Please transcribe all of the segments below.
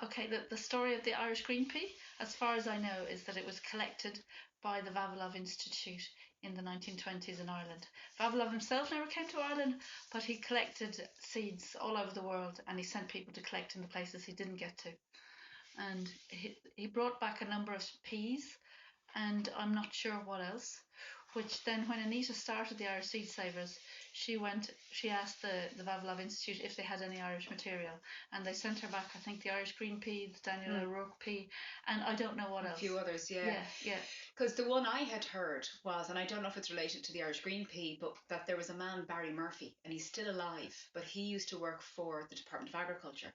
Okay, the story of the Irish green pea, as far as I know, is that it was collected by the Vavilov Institute in the 1920s in Ireland. Vavilov himself never came to Ireland, but he collected seeds all over the world and he sent people to collect in the places he didn't get to. And he brought back a number of peas and I'm not sure what else. Which then, when Anita started the Irish Seed Savers, she asked the Vavilov Institute if they had any Irish material, and they sent her back, I think, the Irish green pea, the Daniel O'Rourke pea, and I don't know what else. A few others, Yeah, yeah. yeah. Because the one I had heard was, and I don't know if it's related to the Irish green pea, but that there was a man, Barry Murphy, and he's still alive, but he used to work for the Department of Agriculture.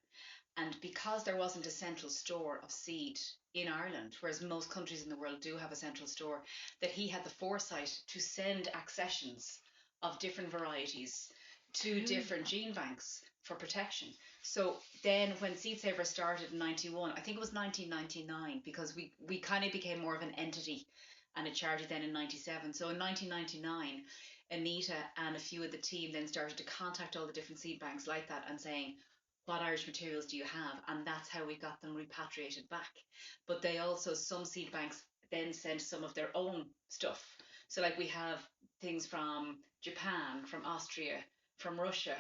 And because there wasn't a central store of seed in Ireland, whereas most countries in the world do have a central store, that he had the foresight to send accessions of different varieties to different gene banks for protection. So then when Seed Saver started in 91, I think it was 1999, because we kind of became more of an entity and it charted then in 97. So in 1999, Anita and a few of the team then started to contact all the different seed banks like that and saying, what Irish materials do you have? And that's how we got them repatriated back. But they also, some seed banks then sent some of their own stuff. So like we have things from Japan, from Austria, from Russia.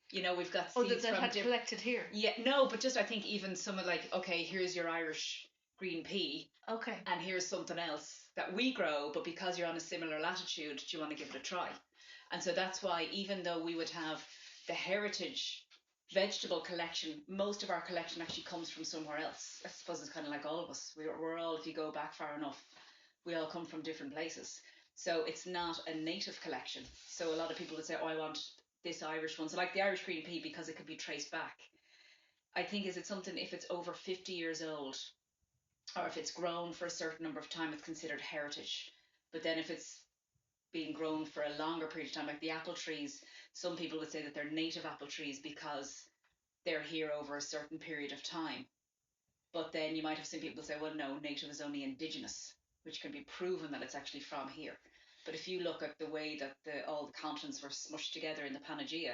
You know, we've got seeds that from had collected here. Yeah, no, but just I think even some of like, okay, here's your Irish green pea. Okay. And here's something else that we grow, but because you're on a similar latitude, do you want to give it a try? And so that's why, even though we would have the heritage vegetable collection, most of our collection actually comes from somewhere else. I suppose it's kind of like all of us. We're all, if you go back far enough, we all come from different places. So it's not a native collection. So a lot of people would say, oh, I want this Irish one. So like the Irish green pea, because it could be traced back. I think, is it something, if it's over 50 years old, or if it's grown for a certain number of time, it's considered heritage. But then if it's being grown for a longer period of time, like the apple trees, some people would say that they're native apple trees because they're here over a certain period of time. But then you might have seen people say, well, no, native is only indigenous, which can be proven that it's actually from here. But if you look at the way that all the continents were smushed together in the Pangea,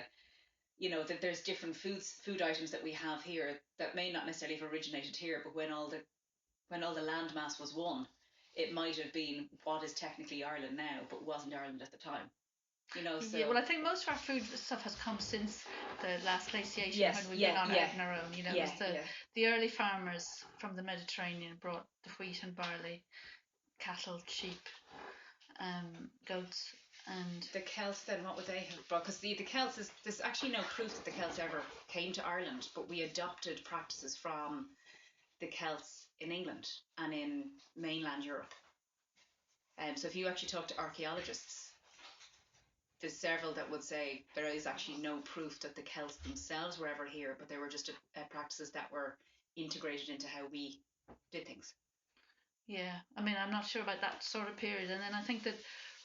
you know that there's different food items that we have here that may not necessarily have originated here, but when all the land mass was one, it might have been what is technically Ireland now, but wasn't Ireland at the time. You know, so yeah, well, I think most of our food stuff has come since the last glaciation, yes, when we've been on our own. You know, yeah, it was the early farmers from the Mediterranean brought the wheat and barley, cattle, sheep, goats, and the Celts. Then what would they have brought? Because the Celts, there's actually no proof that the Celts ever came to Ireland, but we adopted practices from the Celts in England and in mainland Europe. So if you actually talk to archaeologists, there's several that would say there is actually no proof that the Celts themselves were ever here, but they were just practices that were integrated into how we did things. Yeah, I mean, I'm not sure about that sort of period. And then I think that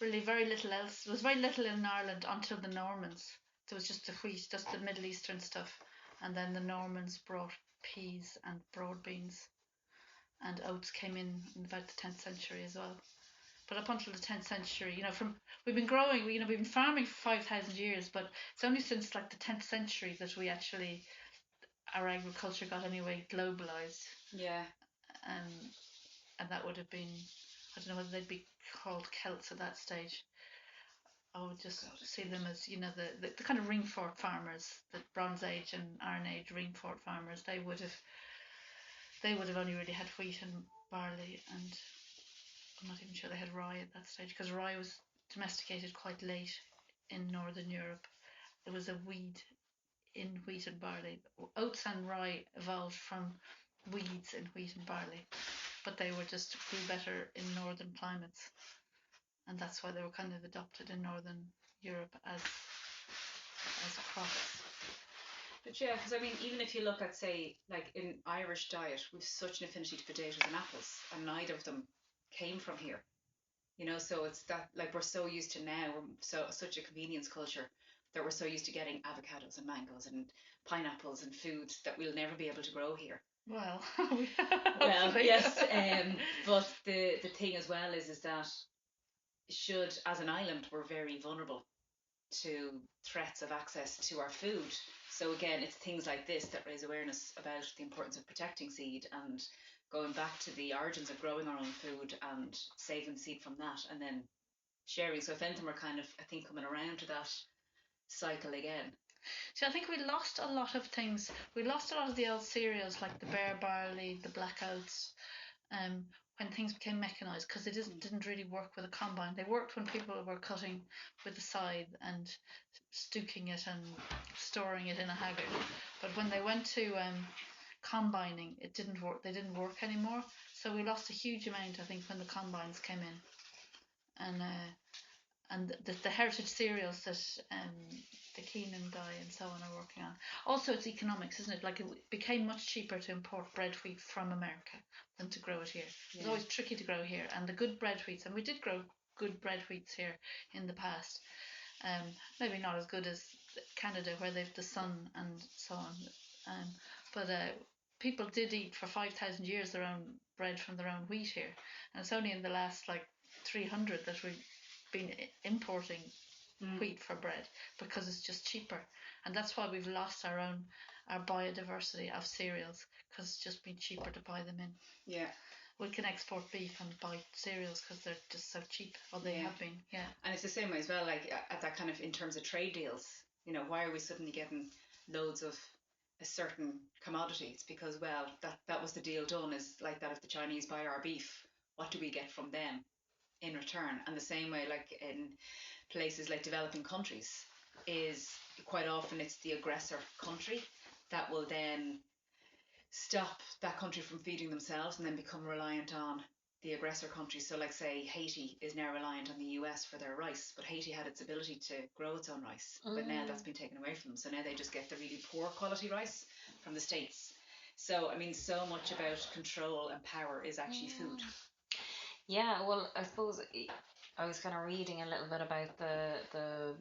really very little else, there was very little in Ireland until the Normans. There was just the wheat, just the Middle Eastern stuff. And then the Normans brought peas and broad beans, and oats came in about the 10th century as well. But up until the 10th century, you know, we've been growing, we've been farming for 5,000 years, but it's only since like the 10th century that we actually, our agriculture got anyway globalized. Yeah. And that would have been, I don't know whether they'd be called Celts at that stage. I would just see them as, you know, the kind of ring fort farmers, the Bronze Age and Iron Age ring fort farmers. They would have only really had wheat and barley, and I'm not even sure they had rye at that stage, because rye was domesticated quite late in Northern Europe. There was a weed in wheat and barley. Oats and rye evolved from weeds in wheat and barley, but they were just grew better in northern climates, and that's why they were kind of adopted in Northern Europe as crops. But yeah, because I mean, even if you look at, say, like in Irish diet, we've such an affinity to potatoes and apples, and neither of them came from here. You know, so it's that, like, we're so used to now, such a convenience culture, that we're so used to getting avocados and mangoes and pineapples and foods that we'll never be able to grow here. Well, yes, but the thing as well is that as an island, we're very vulnerable to threats of access to our food. So again, it's things like this that raise awareness about the importance of protecting seed and going back to the origins of growing our own food and saving the seed from that, and then sharing. So if anything, we're kind of, I think, coming around to that cycle again. So I think we lost a lot of things. We lost a lot of the old cereals like the bare barley, the black oats, when things became mechanized, because they didn't really work with a combine. They worked when people were cutting with the scythe and stooking it and storing it in a haggard. But when they went to combining, it didn't work. They didn't work anymore. So we lost a huge amount, I think, when the combines came in, and the heritage cereals that the Keenan guy and so on are working on. Also, it's economics, isn't it? Like, it became much cheaper to import bread wheat from America than to grow it here. It was always tricky to grow here, and the good bread wheats, and we did grow good bread wheats here in the past. Maybe not as good as Canada, where they've the sun and so on. But people did eat for 5,000 years their own bread from their own wheat here, and it's only in the last like 300 that we've been importing wheat for bread, because it's just cheaper, and that's why we've lost our biodiversity of cereals, because it's just been cheaper to buy them in. Yeah. We can export beef and buy cereals because they're just so cheap, or they have been. Yeah. And it's the same way as well, like at that kind of, in terms of trade deals, you know, why are we suddenly getting loads of a certain commodity? It's because, well, that was the deal done, is like that if the Chinese buy our beef, what do we get from them in return? And the same way, like in places like developing countries, is quite often it's the aggressor country that will then stop that country from feeding themselves and then become reliant on the aggressor country. So like, say Haiti is now reliant on the US for their rice, but Haiti had its ability to grow its own rice, but now that's been taken away from them. So now they just get the really poor quality rice from the States. So I mean, so much about control and power is actually food. Yeah, well, I suppose I was kind of reading a little bit about the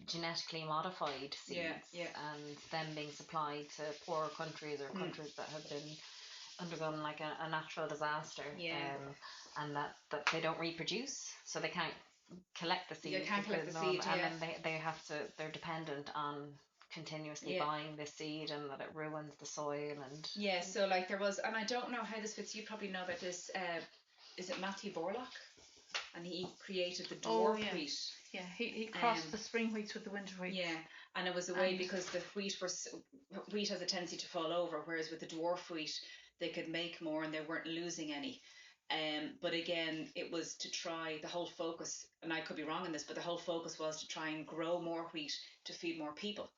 genetically modified seeds and them being supplied to poorer countries, or countries that have been undergone like a natural disaster, and that they don't reproduce, so they can't collect the seed. They can't collect the seed, and then they have to. They're dependent on continuously buying the seed, and that it ruins the soil. And so like there was, and I don't know how this fits. You probably know about this. Is it Matthew Borlock? And he created the dwarf wheat. Yeah, he crossed the spring wheats with the winter wheat. Yeah, and it was a way, because the wheat has a tendency to fall over, whereas with the dwarf wheat they could make more and they weren't losing any. But again, it was to try, the whole focus, and I could be wrong in this, but the whole focus was to try and grow more wheat to feed more people.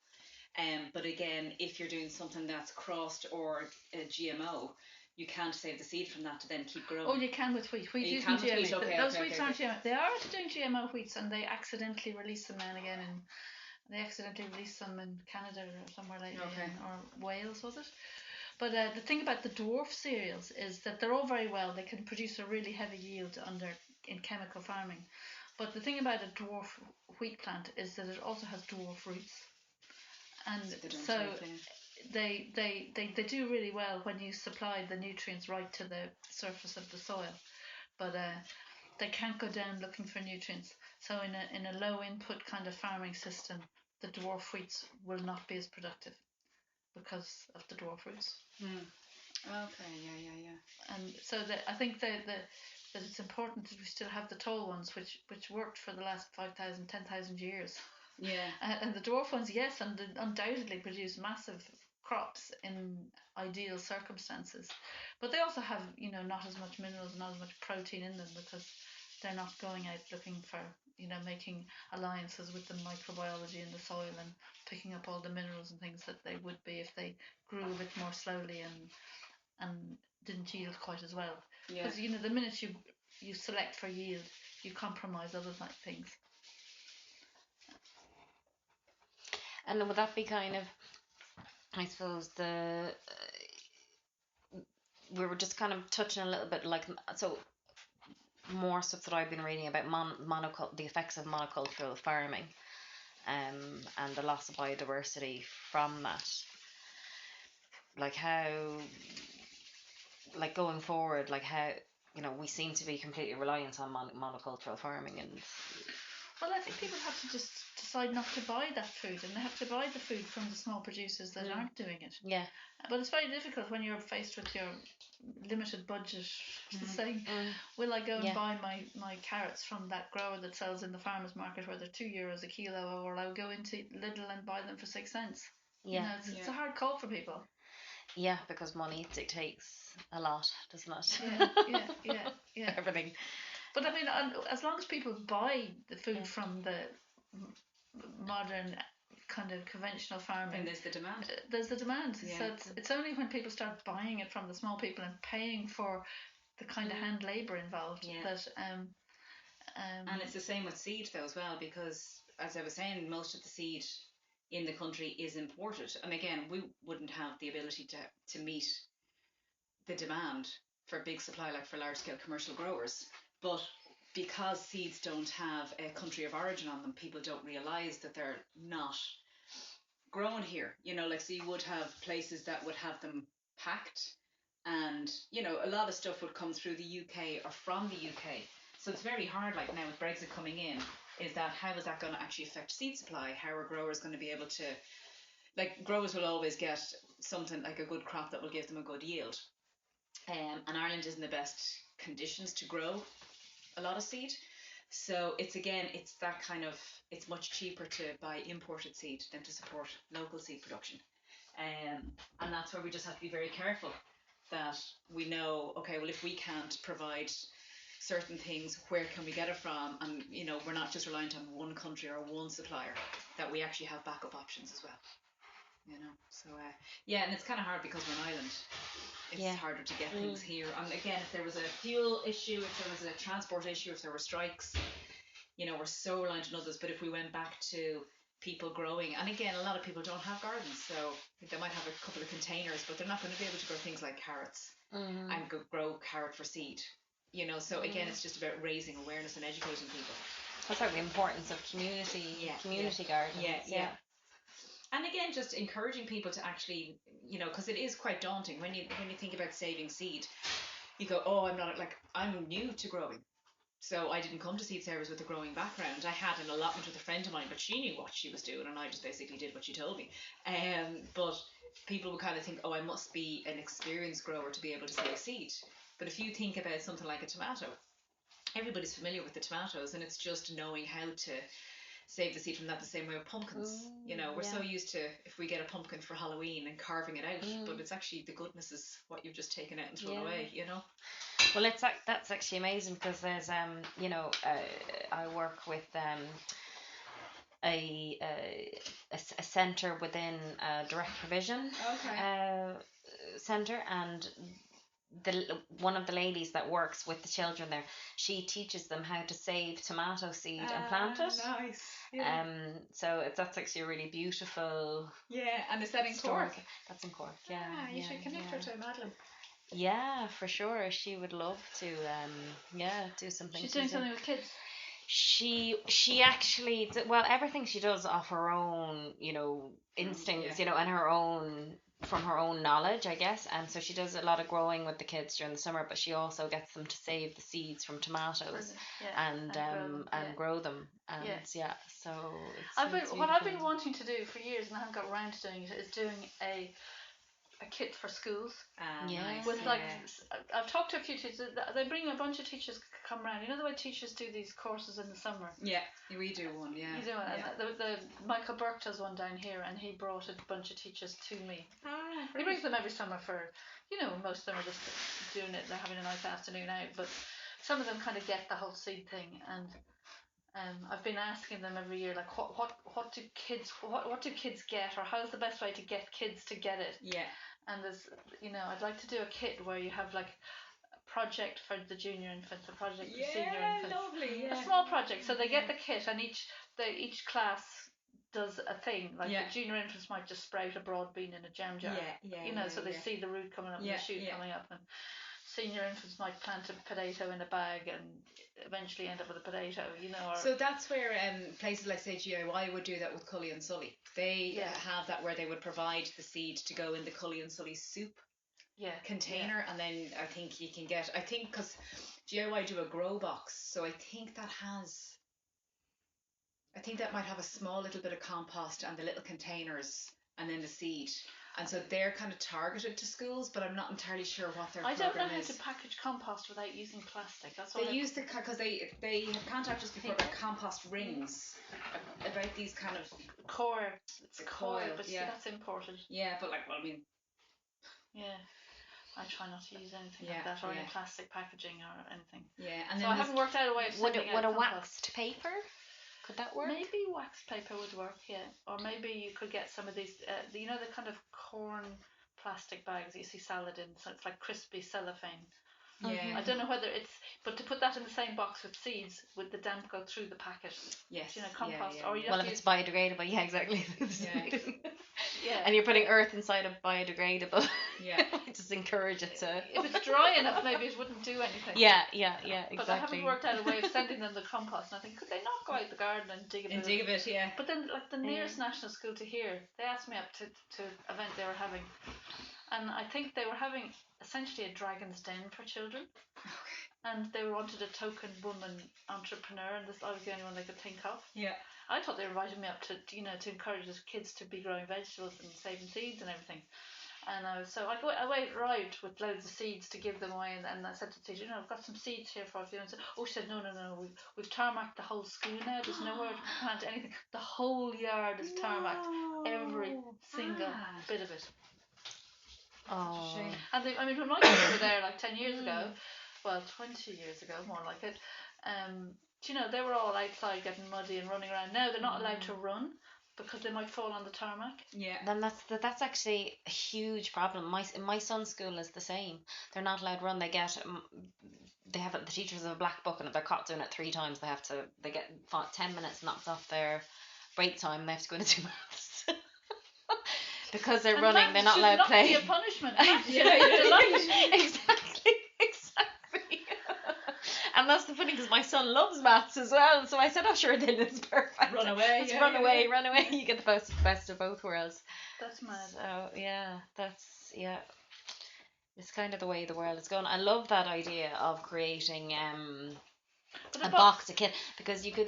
But again, if you're doing something that's crossed or a GMO, you can't save the seed from that to then keep growing. Oh, you can with wheat. Wheat you can with wheat. Those wheats aren't GMO. They are doing GMO wheats, and they accidentally release them now and again, and they accidentally release them in Canada or somewhere like that, or Wales, was it? But the thing about the dwarf cereals is that they're all very well. They can produce a really heavy yield in chemical farming. But the thing about a dwarf wheat plant is that it also has dwarf roots, and so they do really well when you supply the nutrients right to the surface of the soil, but they can't go down looking for nutrients. So in a low input kind of farming system, the dwarf wheats will not be as productive because of the dwarf roots. Okay, yeah. And so I think that it's important that we still have the tall ones, which worked for the last 5,000, 10,000 years. Yeah. And the dwarf ones, yes, and undoubtedly produce massive crops in ideal circumstances, but they also have, not as much minerals, not as much protein in them, because they're not going out looking for, making alliances with the microbiology in the soil and picking up all the minerals and things that they would be if they grew a bit more slowly and didn't yield quite as well. Because the minute you select for yield, you compromise other things. And would that be kind of, I suppose, we were just kind of touching a little bit, like, so more stuff that I've been reading about the effects of monocultural farming, and the loss of biodiversity from that. Like how, like going forward, like how, we seem to be completely reliant on monocultural farming, and Well, I think people have to just decide not to buy that food, and they have to buy the food from the small producers that aren't doing it. Yeah. But it's very difficult when you're faced with your limited budget, saying, will I go and buy my carrots from that grower that sells in the farmers market where they're €2 a kilo, or I'll go into Lidl and buy them for 6 cents. Yeah. You know, it's a hard call for people. Yeah, because money dictates a lot, doesn't it? Yeah. Everything. But I mean, as long as people buy the food from the modern kind of conventional farming, and there's the demand. So it's only when people start buying it from the small people and paying for the kind of hand labour involved that and it's the same with seed though as well, because as I was saying, most of the seed in the country is imported, and again, we wouldn't have the ability to meet the demand for big supply, like for large scale commercial growers. But because seeds don't have a country of origin on them, people don't realise that they're not grown here. You know, like, so you would have places that would have them packed, and you know, a lot of stuff would come through the UK or from the UK. So it's very hard, like now with Brexit coming in, is that how is that going to actually affect seed supply? How are growers going to be able to, like, growers will always get something like a good crop that will give them a good yield. And Ireland is in the best conditions to grow a lot of seed. So it's that kind of, it's much cheaper to buy imported seed than to support local seed production. And that's where we just have to be very careful that we know, okay, well, if we can't provide certain things, where can we get it from? And, you know, we're not just reliant on one country or one supplier, that we actually have backup options as well. You know, so and it's kind of hard because we're an island. It's harder to get things here. And again, if there was a fuel issue, if there was a transport issue, if there were strikes, you know, we're so reliant on others. But if we went back to people growing, and again, a lot of people don't have gardens, so they might have a couple of containers, but they're not going to be able to grow things like carrots and grow carrot for seed. You know, so again, it's just about raising awareness and educating people. That's like the importance of community gardens. Yeah. And again, just encouraging people to actually, you know, because it is quite daunting when you think about saving seed. You go, oh, I'm new to growing, so I didn't come to Seed Savers with a growing background. I had an allotment with a friend of mine, but she knew what she was doing, and I just basically did what she told me. But people would kind of think, oh, I must be an experienced grower to be able to save seed. But if you think about something like a tomato, everybody's familiar with the tomatoes, and it's just knowing how to save the seed from that, the same way with pumpkins. You know, we're so used to, if we get a pumpkin for Halloween and carving it out, but it's actually, the goodness is what you've just taken out and thrown away, you know. Well, that's actually amazing, because there's you know, I work with a centre within a direct provision centre, and one of the ladies that works with the children there, she teaches them how to save tomato seed and plant it. Nice. Yeah. So that's actually a really beautiful. Yeah, and is that in Cork? That's in Cork. Yeah. You should connect her to Madeline. Yeah, for sure. She would love to. Do something. She's doing something with kids. She actually, well, everything she does off her own, you know, instincts, you know, and her own, from her own knowledge, I guess. And so she does a lot of growing with the kids during the summer, but she also gets them to save the seeds from tomatoes and grow them. And so it's what I've been wanting to do for years, and I haven't got around to doing it, is doing a kit for schools. Nice. With I've talked to a few teachers. They bring a bunch of teachers come around. You know the way teachers do these courses in the summer. Yeah, we do one. Yeah. You do one. Yeah. The Michael Burke does one down here, and he brought a bunch of teachers to me. He brings them every summer for, you know, most of them are just doing it. They're having a nice afternoon out, but some of them kind of get the whole seed thing, and I've been asking them every year, like, what do kids get, or how's the best way to get kids to get it? Yeah. And there's, you know, I'd like to do a kit where you have like a project for the junior infants, a project for senior infants. Lovely, a small project, so they get the kit, and each class does a thing. Like the junior infants might just sprout a broad bean in a jam jar. You know, so they see the root coming up and the shoot coming up, and senior infants might plant a potato in a bag and eventually end up with a potato, you know. So that's where places like, say, GIY would do that with Cully and Sully. They have that where they would provide the seed to go in the Cully and Sully soup container, and then I think you can get, because GIY do a grow box, so I think that has I think that might have a small little bit of compost and the little containers and then the seed. And so they're kind of targeted to schools, but I'm not entirely sure what their program is. I don't know how to package compost without using plastic. That's what they use because they have contacted us before about compost rings, about these kind of coir. It's coil, but yeah. See, that's imported. Yeah, but like, well, I mean, yeah. I try not to use anything like that or any plastic packaging or anything. Yeah, and so I haven't worked out a way of sending would a waxed paper? Could that work? Maybe waxed paper would work, yeah. Or maybe you could get some of these, you know, the kind of corn plastic bags that you see salad in. So it's like crispy cellophane. Yeah. I don't know whether it's, but to put that in the same box with seeds, would the damp go through the packet? Yes. You know, compost. Yeah. Or you well, if it's biodegradable, yeah, exactly. Yeah. And you're putting earth inside a biodegradable. Yeah. Just encourage it to. If it's dry enough, maybe it wouldn't do anything. Yeah, exactly. But I haven't worked out a way of sending them the compost, and I think, could they not go out the garden and dig a bit? Yeah. But then, like the nearest national school to here, they asked me up to an event they were having, and I think they were having essentially a dragon's den for children. Okay. And they wanted a token woman entrepreneur, and I was the only one they could think of. Yeah. I thought they were inviting me up to encourage the kids to be growing vegetables and saving seeds and everything. And I arrived with loads of seeds to give them away, and I said to the teacher, I've got some seeds here for you. And she said, no, we've tarmacked the whole school now. There's nowhere to plant anything. The whole yard is tarmacked, every single bit of it. Oh. Shame. And when my kids were there like 10 years ago, well, 20 years ago, more like it, they were all outside getting muddy and running around. Now they're not allowed to run because they might fall on the tarmac. Yeah. Then that's actually a huge problem. My son's school is the same. They're not allowed to run. The teachers have a black book, and if they're caught doing it 3 times, they get 10 minutes knocked off their break time. They have to go into 2 months. Because they're running, they're not allowed to play. That should not be a punishment. Exactly. And that's the funny, because my son loves maths as well. So I said, "Oh, sure, then it's perfect. Run away, run away. You get the best of both worlds." That's mad. So it's kind of the way the world is going. I love that idea of creating a box, a kit, because you could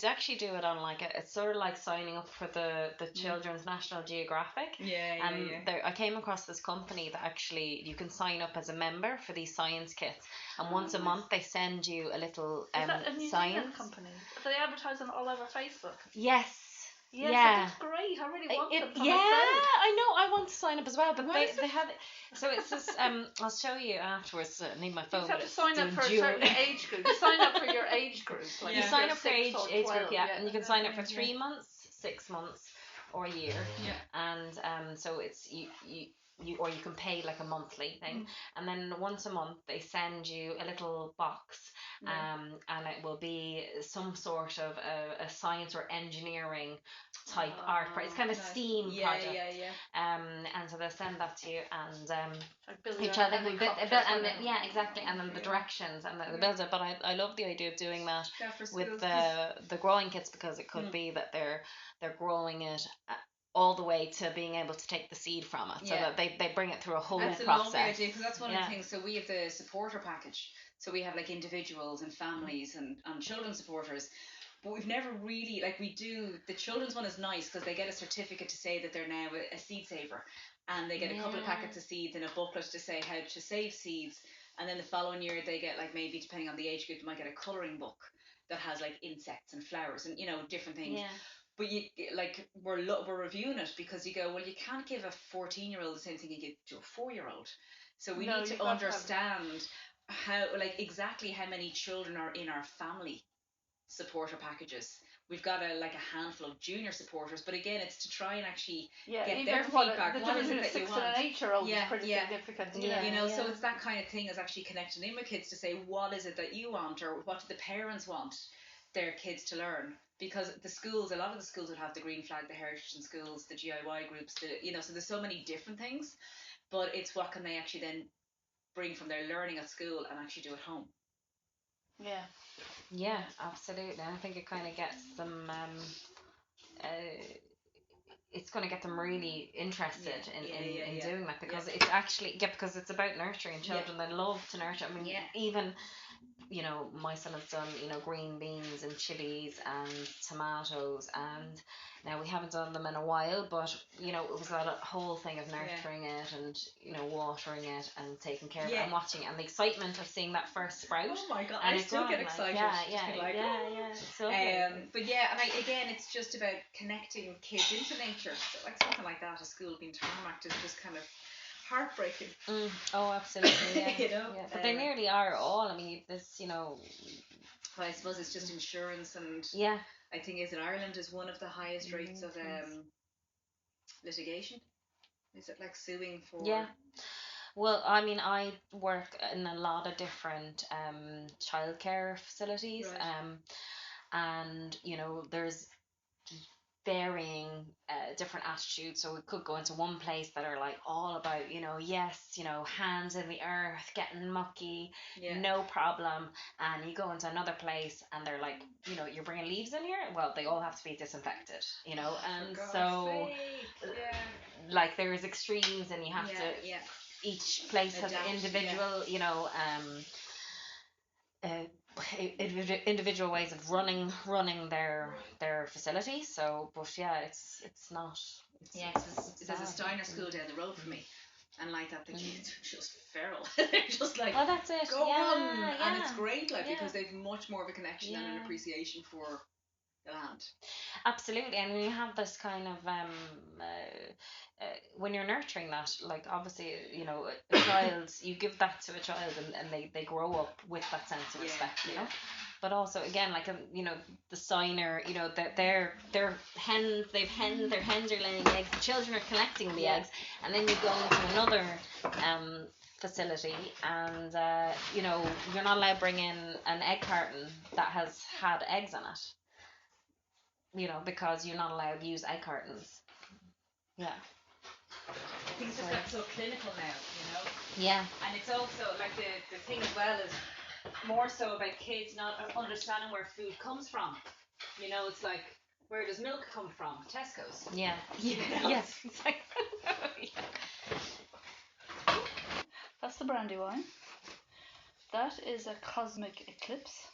actually do it on like it's sort of like signing up for the Children's National Geographic. I came across this company that actually you can sign up as a member for these science kits, and once a month they send you a little Is that a New science Zealand company? They advertise them all over Facebook. Yes. Yes, yeah, that's great. I really want them. Yeah, I know. I want to sign up as well, but they have it. So it's this. I'll show you afterwards. I need my phone. You have to sign up for a certain age group. You sign up for your age group. Like you sign up for age 12, group, and you can sign up for 3 months, 6 months, or a year. Yeah. And so it's you or you can pay like a monthly thing, and then once a month they send you a little box, and it will be some sort of a science or engineering type art project. It's kind of STEAM project. And so they'll send that to you, and you try exactly, and then the directions and the builder. But I love the idea of doing that with the growing kits, because it could be that they're growing it all the way to being able to take the seed from it, so that they bring it through a whole process. That's a lovely idea, because that's one of the things. So we have the supporter package. So we have like individuals and families and children supporters. But we've never really, we do, the children's one is nice because they get a certificate to say that they're now a seed saver. And they get a couple of packets of seeds and a booklet to say how to save seeds. And then the following year they get, maybe depending on the age group, they might get a colouring book that has insects and flowers and, different things. Yeah. But we're reviewing it, because you go, well, you can't give a 14-year-old the same thing you give to a 4-year-old. So we need to understand how, exactly how many children are in our family supporter packages. We've got a handful of junior supporters, but again, it's to try and actually get their feedback. The difference between a 6 and an 8-year-old is pretty significant. So it's that kind of thing, is actually connecting in with kids to say, what is it that you want, or what do the parents want their kids to learn? Because a lot of the schools would have the green flag, the heritage in schools, the DIY groups, so there's so many different things, but it's what can they actually then bring from their learning at school and actually do at home. Yeah, absolutely. I think it kind of gets them. It's going to get them really interested in doing that, because it's actually because it's about nurturing children. They love to nurture. I mean, even you know, my son has done, you know, green beans and chilies and tomatoes, and now we haven't done them in a while, but you know, it was that whole thing of nurturing it and, you know, watering it and taking care of it and watching it, and the excitement of seeing that first sprout. Oh my god, and I still get excited. So but yeah, and again, it's just about connecting kids into nature. So like something like that, a school being tarmacked is just kind of heartbreaking. Oh, absolutely, yeah. You know, but they nearly are all. I mean, this, you know. Well, I suppose it's just insurance, and I think is in Ireland is one of the highest rates of litigation. Is it like suing for? Yeah. Well, I mean, I work in a lot of different childcare facilities, and you know, there's varying different attitudes. So we could go into one place that are like all about, you know, yes, you know, hands in the earth, getting mucky, no problem. And you go into another place and they're like, you know, you're bringing leaves in here? Well, they all have to be disinfected, you know. And so like there's extremes, and you have to each place has individual, you know, individual ways of running their facility. So, but yeah, it's not. There's a Steiner school down the road from me, and like that, the kids are just feral. They're just like, well, that's it. Go run, and it's great, like because they've much more of a connection and an appreciation for the land. Absolutely, and when you have this kind of when you're nurturing that, like obviously, you know, a child, you give that to a child, and they grow up with that sense of respect, you know. But also, again, like you know, the Steiner, you know, their hens, their hens are laying eggs. The children are collecting the eggs, and then you go into another facility, and you know, you're not allowed to bring in an egg carton that has had eggs in it. You know, because you're not allowed to use egg cartons. Yeah. I think it's just got so clinical now, you know. Yeah. And it's also like the thing as well is more so about kids not understanding where food comes from. You know, it's like, where does milk come from? Tesco's. Yeah. You know? Yes. That's the brandy wine. That is a cosmic eclipse.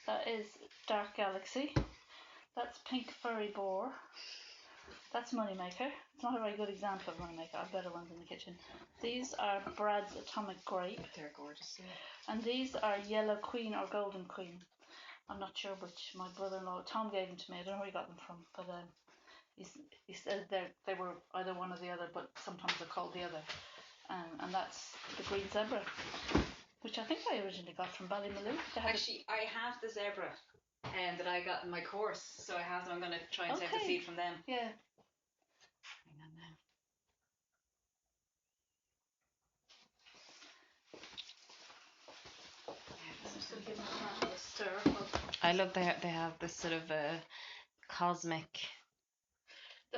That is dark galaxy. That's pink furry boar. That's moneymaker. It's not a very good example of moneymaker. I have better ones in the kitchen. These are Brad's atomic grape. They're gorgeous. Yeah. And these are yellow queen or golden queen. I'm not sure which. My brother-in-law Tom gave them to me. I don't know where he got them from, but he said they were either one or the other, but sometimes they're called the other. And that's the green zebra, which I think I originally got from Ballymaloe. Actually, I have the zebra that I got in my course, so I have them. I'm going to try and take the seed from them. Yeah. Hang on now. I love they have this sort of cosmic.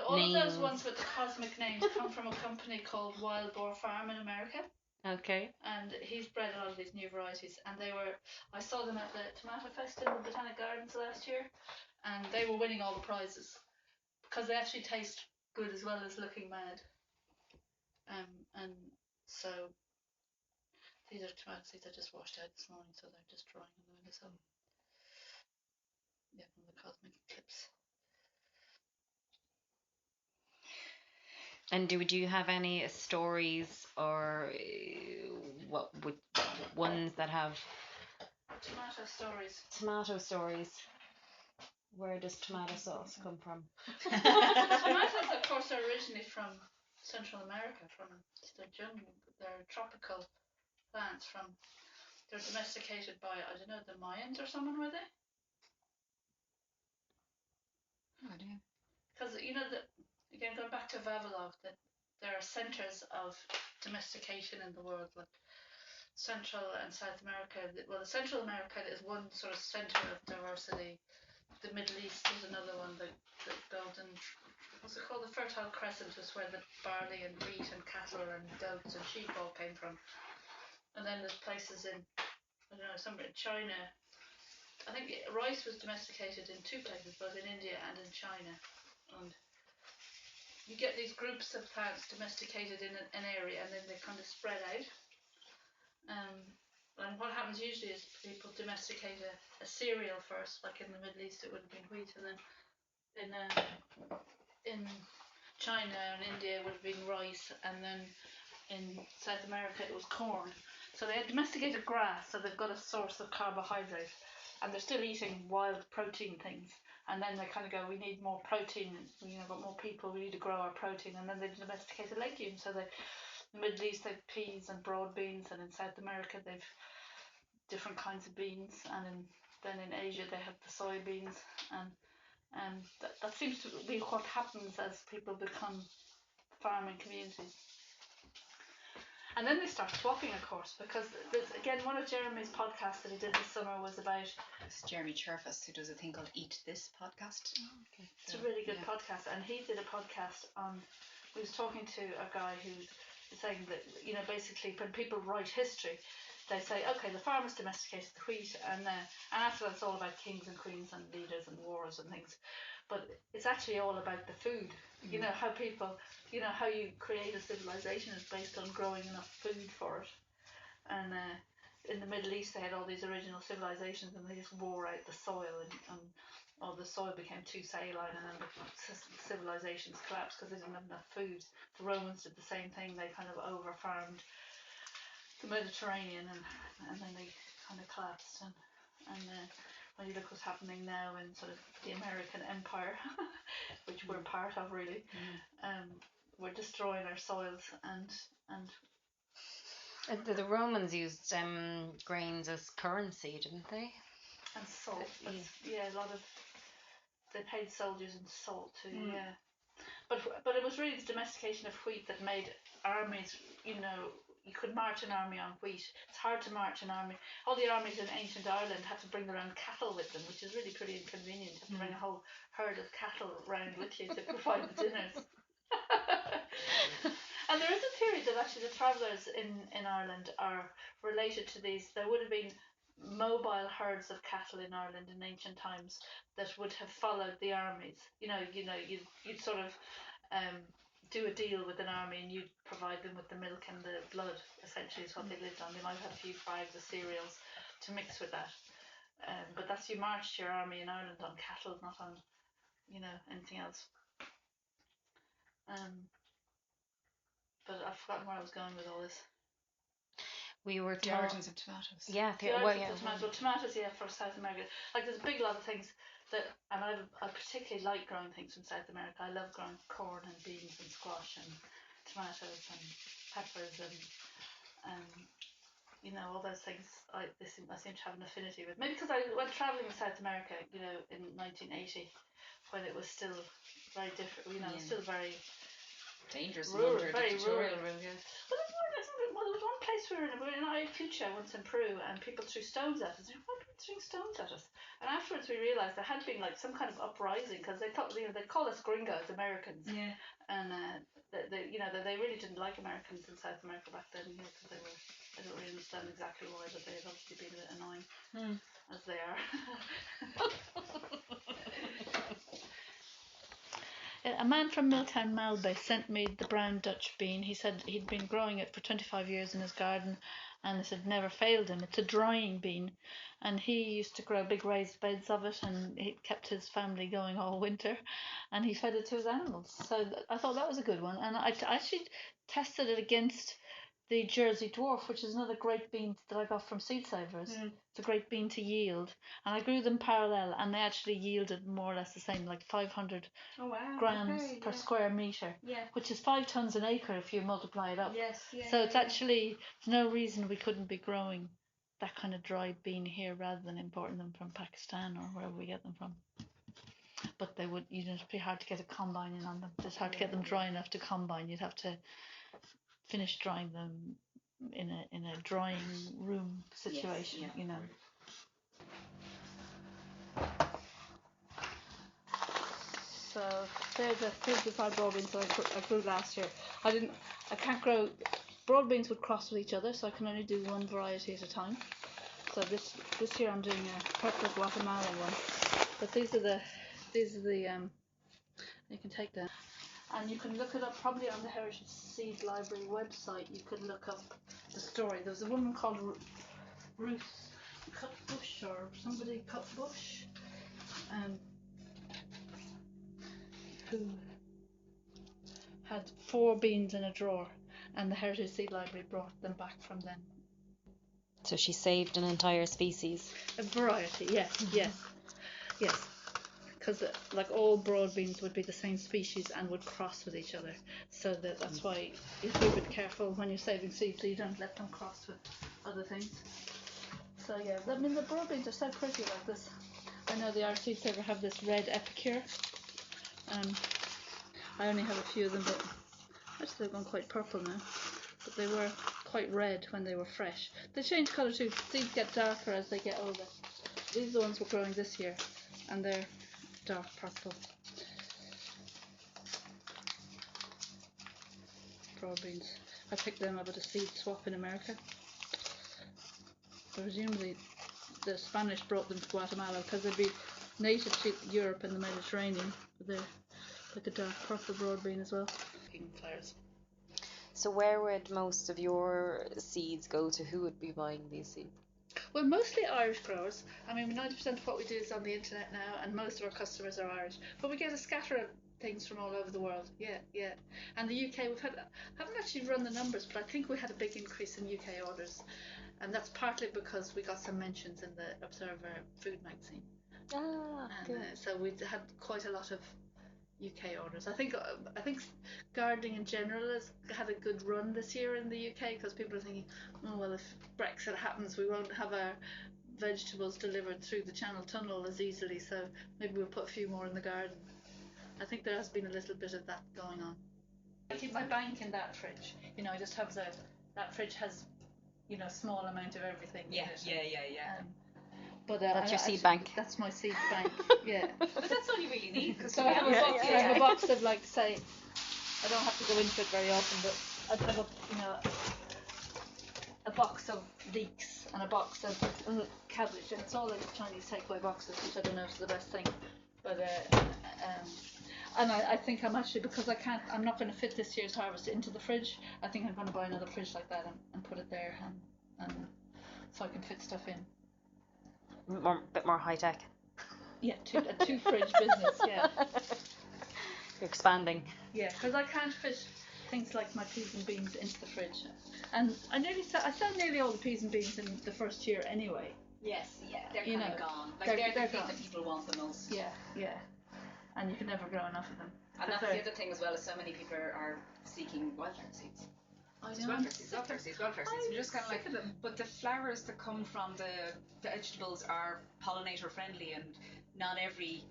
All of those ones with the cosmic names come from a company called Wild Boar Farm in America. Okay. And he's bred a lot of these new varieties, and I saw them at the Tomato Fest in the Botanic Gardens last year, and they were winning all the prizes because they actually taste good as well as looking mad. And so these are tomato seeds I just washed out this morning, so they're just drying in the windowsill. Yeah, from the cosmic eclipse. And do you have any stories or what would ones that have tomato stories? Tomato stories. Where does tomato sauce come from? Tomatoes, of course, are originally from Central America, from the jungle. They're tropical plants. They're domesticated by, I don't know, the Mayans or someone, were they? No idea. Because, you know, again, going back to Vavilov, that there are centres of domestication in the world, like Central and South America. Well, the Central America is one sort of centre of diversity. The Middle East is another one. The golden, what's it called? The Fertile Crescent was where the barley and wheat and cattle and goats and sheep all came from. And then there's places in, I don't know, somewhere in China. I think rice was domesticated in two places, both in India and in China. And you get these groups of plants domesticated in an area, and then they kind of spread out. And what happens usually is people domesticate a cereal first, like in the Middle East it would have been wheat, and then in China and India it would have been rice, and then in South America it was corn. So they had domesticated grass, so they've got a source of carbohydrate, and they're still eating wild protein things. And then they kind of go, we need more protein, got more people, we need to grow our protein. And then they domesticated legumes. So in the Middle East they've peas and broad beans, and in South America they've different kinds of beans, and then in Asia they have the soybeans, and that seems to be what happens as people become farming communities. And then they start swapping, of course, because again, one of Jeremy's podcasts that he did this summer was about... It's Jeremy Cherfas, who does a thing called Eat This podcast. Oh, okay. It's a really good podcast, and he did a podcast on... He was talking to a guy who was saying that, basically when people write history, they say, okay, the farmers domesticated the wheat, and after that it's all about kings and queens and leaders and wars and things. But it's actually all about the food. How people, how you create a civilization is based on growing enough food for it. And in the Middle East they had all these original civilizations, and they just wore out the soil, and the soil became too saline, and then the civilizations collapsed because they didn't have enough food. The Romans did the same thing. They kind of over-farmed the Mediterranean, and then they kind of collapsed. And when you look what's happening now in sort of the American empire, which we're part of really, we're destroying our soils, and the Romans used grains as currency, didn't they? And salt. A lot of... They paid soldiers in salt too, yeah. But it was really the domestication of wheat that made armies, you could march an army on wheat. It's hard to march an army. All the armies in ancient Ireland had to bring their own cattle with them, which is really pretty inconvenient. You have to bring a whole herd of cattle around with you to provide the dinners. And there is a theory that actually the travellers in Ireland are related to these. There would have been mobile herds of cattle in Ireland in ancient times that would have followed the armies. You'd sort of do a deal with an army, and you'd provide them with the milk and the blood, essentially is what they lived on. They might have a few bags of cereals to mix with that. But that's, you marched your army in Ireland on cattle, not on, anything else. But I've forgotten where I was going with all this. We were the origins of tomatoes. Yeah, tomatoes, for South America. Like, there's a big lot of things that, and I particularly like growing things from South America. I love growing corn and beans and squash and tomatoes and peppers and all those things. I seem to have an affinity with. Maybe because I went travelling in South America, in 1980, when it was still very different. Still very dangerous, rural, very rural. Yeah. Well, there was one place we were in Ayacucho once in Peru, and people threw stones at us. Why are people throwing stones at us? And afterwards we realised there had been like some kind of uprising, because they thought they'd call us gringos, Americans. Yeah. And they really didn't like Americans in South America back then, because they were... I don't really understand exactly why, but they had obviously been a bit annoying, as they are. A man from Milltown Malbay sent me the brown Dutch bean. He said he'd been growing it for 25 years in his garden, and it had never failed him. It's a drying bean, and he used to grow big raised beds of it, and it kept his family going all winter, and he fed it to his animals. So I thought that was a good one, and I actually tested it against the Jersey Dwarf, which is another great bean that I got from Seed Savers. It's a great bean to yield, and I grew them parallel, and they actually yielded more or less the same, like 500 grams per square metre, which is 5 tonnes an acre if you multiply it up. So it's actually, there's no reason we couldn't be growing that kind of dried bean here rather than importing them from Pakistan or wherever we get them from. But they would, it'd be hard to get a combine in on them. It's hard to get them dry enough to combine. You'd have to finish drying them in a drying room situation, So here's the 5 broad beans that I grew last year. I can't grow, broad beans would cross with each other, so I can only do one variety at a time. So this year I'm doing a purple Guatemalan one. But these are the you can take them. And you can look it up probably on the Heritage Seed Library website. You could look up the story. There was a woman called Bruce cut bush, or somebody cut bush, who had 4 beans in a drawer, and the Heritage Seed Library brought them back from them. So she saved an entire species. A variety, yes, yes. Because like all broad beans would be the same species and would cross with each other. So that's why you have to be a bit careful when you're saving seeds so you don't let them cross with other things. So yeah, I mean the broad beans are so pretty like this. I know the Irish Seed Saver have this red epicure. I only have a few of them, but actually they've gone quite purple now. But they were quite red when they were fresh. They change colour too. Seeds get darker as they get older. These are the ones we're growing this year, and they're dark purple. Broad beans. I picked them up at a seed swap in America. Presumably the Spanish brought them to Guatemala because they'd be native to Europe and the Mediterranean. But they're like a dark purple broad bean as well. Flowers. So where would most of your seeds go to? Who would be buying these seeds? Well, mostly Irish growers. I mean, 90% of what we do is on the internet now, and most of our customers are Irish. But we get a scatter of things from all over the world. Yeah. And the UK, haven't actually run the numbers, but I think we had a big increase in UK orders, and that's partly because we got some mentions in the Observer food magazine. Good. So we had quite a lot of UK orders. I think gardening in general has had a good run this year in the UK because people are thinking, oh well, if Brexit happens, we won't have our vegetables delivered through the Channel Tunnel as easily, so maybe we'll put a few more in the garden. I think there has been a little bit of that going on. I keep my bank in that fridge. I just have that fridge has, a small amount of everything. Yeah. But that's your seed bank. That's my seed bank. Yeah. But that's all you really need. So I have a box of, like, say, I don't have to go into it very often, but I'd have a box of leeks and a box of cabbage, and it's all in Chinese takeaway boxes, which I don't know if is the best thing. But and I think I'm actually, because I'm not going to fit this year's harvest into the fridge. I think I'm going to buy another fridge like that and put it there, and so I can fit stuff in. Bit more high tech. Yeah, a 2 fridge business. Yeah. You're expanding. Yeah, because I can't fit things like my peas and beans into the fridge, and I sell nearly all the peas and beans in the first year anyway. Yes, they're kind of gone. Like they're the thing that people want the most. Yeah, and you can never grow enough of them. And that's the other thing as well, is so many people are seeking wildflower seeds. Welfare seeds. You're just kind of like, but the flowers that come from the vegetables are pollinator friendly, and not every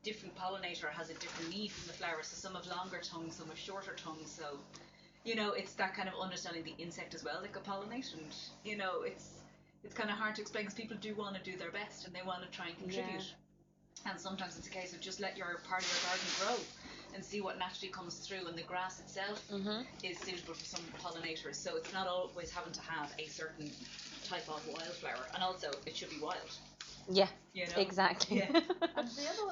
different pollinator has a different need from the flowers. So some have longer tongues, some have shorter tongues. So, it's that kind of understanding the insect as well that could pollinate, and it's kind of hard to explain because people do want to do their best and they want to try and contribute. Yeah. And sometimes it's a case of just let your part of your garden grow and see what naturally comes through, and the grass itself is suitable for some pollinators, so it's not always having to have a certain type of wildflower, and also it should be wild. Yeah, exactly. Yeah. And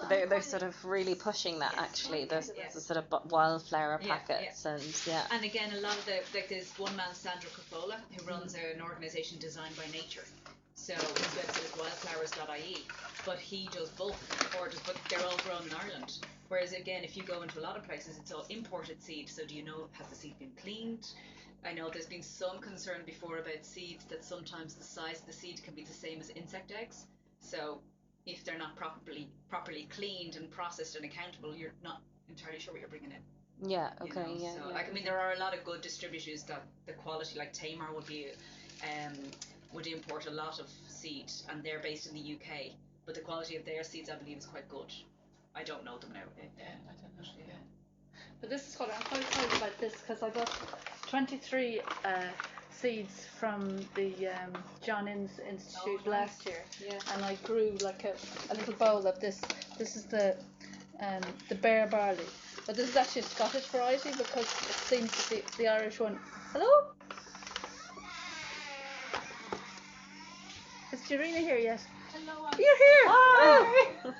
the they're sort of really pushing that, actually, the sort of wildflower packets. And again, a lot of there's one man, Sandro Coppola, who runs an organisation Designed by Nature. So his website is wildflowers.ie, but he does bulk orders, but they're all grown in Ireland. Whereas again, if you go into a lot of places, it's all imported seed. So do you know, has the seed been cleaned? I know there's been some concern before about seeds that sometimes the size of the seed can be the same as insect eggs. So if they're not properly cleaned and processed and accountable, you're not entirely sure what you're bringing in. Yeah. Okay. So I mean, there are a lot of good distributors that the quality, like Tamar would import a lot of seed, and they're based in the UK, but the quality of their seeds, I believe, is quite good. I don't know them now. Yeah, I don't know. Yeah. But this is what I'm quite excited about this, because I got 23 seeds from the John Innes Institute last year, and I grew like a little bowl of this. This is the bare barley, but this is actually a Scottish variety because it seems that the Irish one. Hello? Is Darina here yet? Hello. You're here! Oh.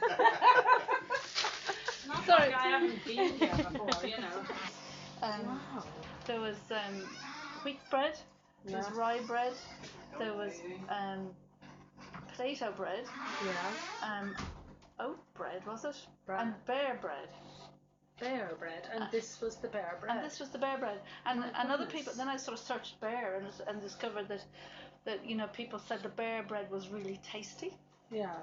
Sorry. I haven't been here before, Wow. There was wheat bread There was rye bread. There was potato bread. Yeah. Oat bread, was it? Right. And bear bread. Bear bread, and this was the bear bread. And this was the bear bread. And My other goodness. people. Then I sort of searched bear and discovered that people said the bear bread was really tasty. Yeah.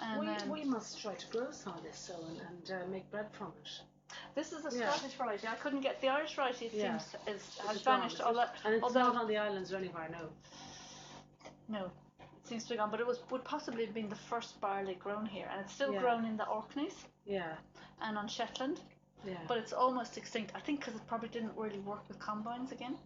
And we must try to grow some of this, and make bread from it. This is a Scottish variety. I couldn't get the Irish variety. It seems has gone, vanished. And it's not on the islands or anywhere, no. No, it seems to be gone. But it would possibly have been the first barley grown here, and it's still grown in the Orkneys. Yeah. And on Shetland. Yeah. But it's almost extinct. I think because it probably didn't really work with combines again.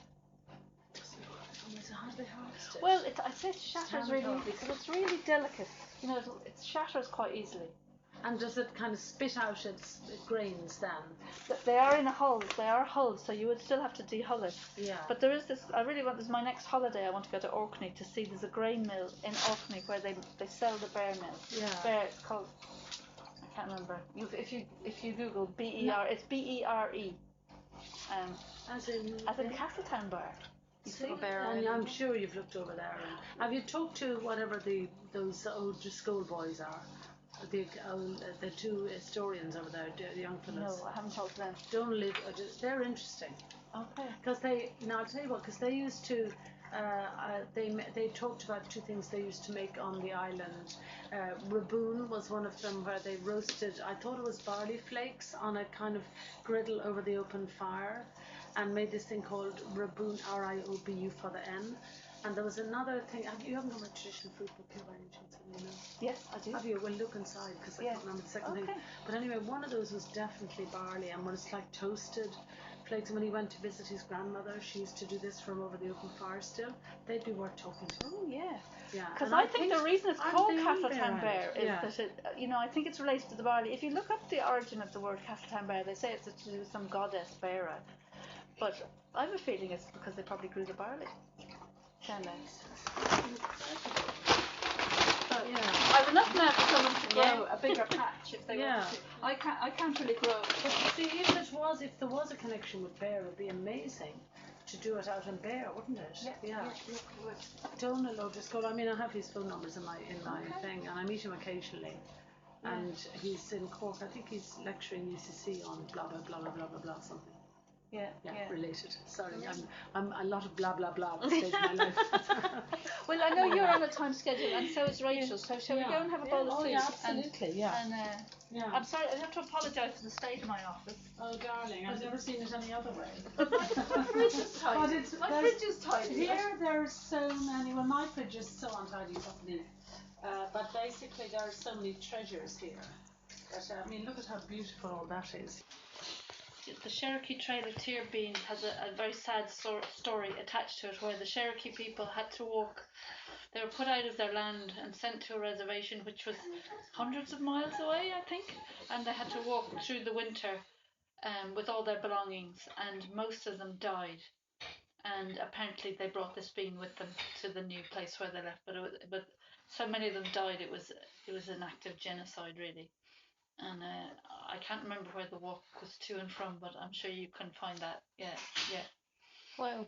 So how do they harvest it? Well, I say it shatters really easily because it's really delicate. It shatters quite easily. And does it kind of spit out its grains then? They are in a hull. They are hulled, so you would still have to dehull it. Yeah. But there is this. This is my next holiday. I want to go to Orkney to see. There's a grain mill in Orkney where they sell the bear mill. Yeah. Bear. It's called. I can't remember. If you Google BER, it's BERE. As in Castletown Bar. You see, and I'm sure you've looked over there. And have you talked to whatever those old schoolboys are? The two historians over there, the young fellows. No, I haven't talked to them. Don't live. They're interesting. Okay. Because I'll tell you what. Because they used to. They talked about two things they used to make on the island. Raboon was one of them, where they roasted. I thought it was barley flakes on a kind of griddle over the open fire, and made this thing called Raboon, RIOBU for the N. And there was another thing. You haven't got my traditional food book here by any chance? Yes, I do. Have you? Well, look inside because I can't remember the second thing. But anyway, one of those was definitely barley, and when it's like toasted flakes. And when he went to visit his grandmother, she used to do this from over the open fire still. They'd be worth talking to. Oh yeah. Yeah. Because I think the reason it's called Castletown Bear is that it, I think it's related to the barley. If you look up the origin of the word Castletown Bear, they say it's to do with some goddess Beara. But I have a feeling it's because they probably grew the barley. Down there. I have enough now for someone to grow a bigger patch if they want to. I can't really grow. But you see, if there was a connection with Bear, it would be amazing to do it out in Bear, wouldn't it? Yeah. Donald O'Driscoll. I mean, I have his phone numbers in my thing, and I meet him occasionally. And he's in Cork. I think he's lecturing UCC on blah blah blah blah blah blah blah something. Yeah. Related. Sorry, I'm a lot of blah blah blah at this stage of my life. Well, I know you're on a time schedule, and so is Rachel. So shall we go and have a bowl of soup? Yeah, absolutely. I'm sorry, I have to apologise for the state of my office. Oh, darling, I've never seen it any other way. My fridge is tidy. My fridge is tidy. Here, there's so many. Well, my fridge is so untidy, but basically, there are so many treasures here. But I mean, look at how beautiful all that is. The Cherokee Trail of Tirbean has a very sad story attached to it, where the Cherokee people had to walk. They were put out of their land and sent to a reservation which was hundreds of miles away, I think, and they had to walk through the winter with all their belongings, and most of them died. And apparently they brought this bean with them to the new place where they left, but so many of them died. It was an act of genocide, really. And I can't remember where the walk was to and from, but I'm sure you can find that. Yeah. Well,